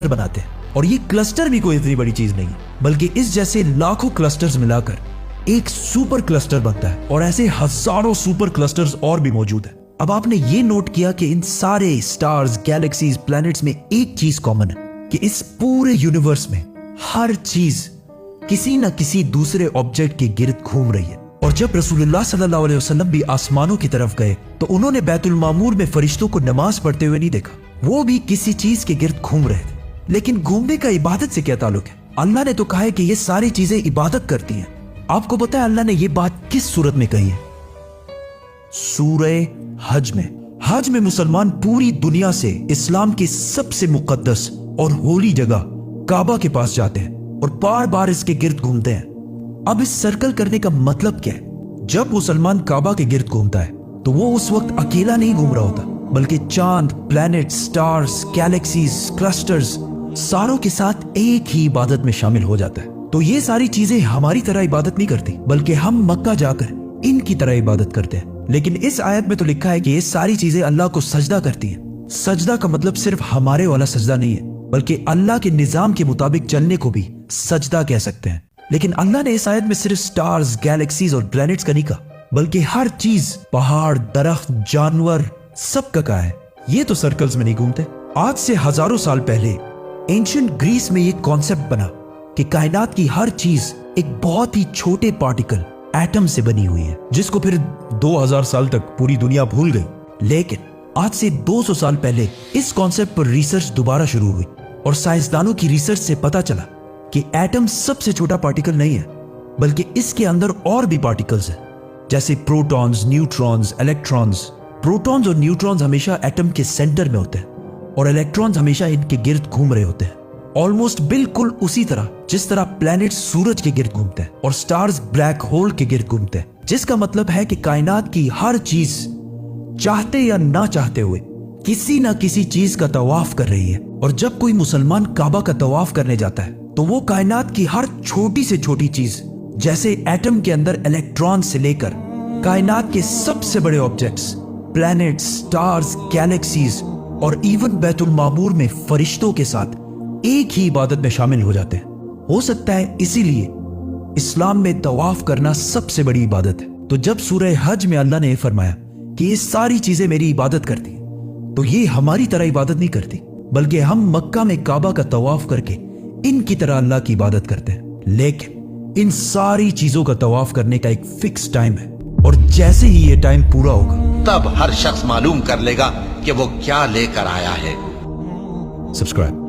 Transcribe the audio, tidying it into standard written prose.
बनाते हैं। और ये क्लस्टर भी कोई इतनी बड़ी चीज नहीं है, बल्कि इस जैसे लाखों क्लस्टर्स मिलाकर एक सुपर क्लस्टर बनता है, और ऐसे हजारों सुपर क्लस्टर्स और भी मौजूद है। अब आपने ये नोट किया कि इन सारे स्टार्स, गैलेक्सीज, प्लैनेट्स में एक चीज कॉमन है कि इस पूरे यूनिवर्स में हर चीज किसी न किसी दूसरे ऑब्जेक्ट के गिर्द घूम रही है। और जब रसूलुल्लाह सल्लल्लाहु अलैहि वसल्लम भी आसमानों की तरफ गए तो उन्होंने बैतुल मामूर में फरिश्तों को नमाज पढ़ते हुए नहीं देखा, वो भी किसी चीज के गिर्द घूम रहे थे। लेकिन घूमने का इबादत से क्या ताल्लुक है? अल्लाह ने तो कहा है कि ये सारी चीजें इबादत करती हैं। आपको पता है अल्लाह ने ये बात किस सूरत में कही है? सूरह हज में। हज में मुसलमान पूरी दुनिया से इस्लाम की सबसे मुकद्दस और होली जगह काबा के पास जाते हैं और बार बार इसके गिर्द घूमते हैं। अब इस सर्कल करने का मतलब क्या है? जब मुसलमान काबा के गिर्द घूमता है तो वो उस वक्त अकेला नहीं घूम रहा होता, बल्कि चांद, प्लैनेट, स्टार्स, गैलेक्सीज, क्लस्टर्स सारों के साथ एक ही इबादत में शामिल हो जाता है। तो ये सारी चीजें हमारी तरह इबादत नहीं करती, बल्कि हम मक्का जाकर इनकी तरह इबादत करते हैं। लेकिन इस आयत में तो लिखा है कि ये सारी चीजें अल्लाह को सजदा करती हैं। सजदा का मतलब सिर्फ हमारे वाला सजदा नहीं है, बल्कि अल्लाह के निजाम के मुताबिक चलने को भी सजदा कह सकते हैं। लेकिन अल्लाह ने इस आयत में सिर्फ स्टार्स, गैलेक्सीज और प्लैनेट्स का नहीं कहा, बल्कि हर चीज, पहाड़, दरख्त, जानवर, सब का कहा है। ये तो सर्कल्स में नहीं घूमते। आज से हजारों साल पहले एंशिएंट ग्रीस में ये कॉन्सेप्ट बना कि कायनात की हर चीज एक बहुत ही छोटे पार्टिकल, एटम से बनी हुई है, जिसको फिर 2000 साल तक पूरी दुनिया भूल गई। लेकिन आज से 200 साल पहले इस कॉन्सेप्ट पर रिसर्च दोबारा शुरू हुई और साइंसदानों की रिसर्च से पता चला कि एटम सबसे छोटा पार्टिकल नहीं है, बल्कि इसके अंदर और भी पार्टिकल्स हैं, जैसे प्रोटॉन्स, न्यूट्रॉन्स, इलेक्ट्रॉन्स। प्रोटॉन्स और न्यूट्रॉन्स हमेशा एटम के सेंटर में होते हैं और इलेक्ट्रॉन्स हमेशा इनके गिर्द घूम रहे होते हैं, ऑलमोस्ट बिल्कुल उसी तरह जिस तरह प्लैनेट सूरज के गिर्द घूमते हैं और स्टार्स ब्लैक होल के गिर्द घूमते हैं। जिसका मतलब है कि कायनात की हर चीज चाहते या ना चाहते हुए किसी ना किसी चीज का तवाफ कर रही है। और जब कोई मुसलमान काबा का तवाफ करने जाता है तो वो कायनात की हर छोटी से छोटी चीज, जैसे एटम के अंदर इलेक्ट्रॉन से लेकर कायनात के सबसे बड़े ऑब्जेक्ट्स, प्लैनेट्स, स्टार्स, गैलेक्सीज और इवन बैतुल मामूर में फरिश्तों के साथ एक ही इबादत में शामिल हो जाते हैं। हो सकता है इसीलिए इस्लाम में तवाफ करना सबसे बड़ी इबादत है। तो जब सूरह हज में अल्लाह ने फरमाया कि ये सारी चीजें मेरी इबादत करती हैं, तो ये हमारी तरह इबादत नहीं करती, बल्कि हम मक्का में काबा का तवाफ करके इनकी तरह अल्लाह की इबादत करते हैं। लेकिन इन सारी चीजों का तवाफ करने का एक फिक्स टाइम है, और जैसे ही ये टाइम पूरा होगा तब हर शख्स मालूम कर लेगा कि वो क्या लेकर आया है। सब्सक्राइब।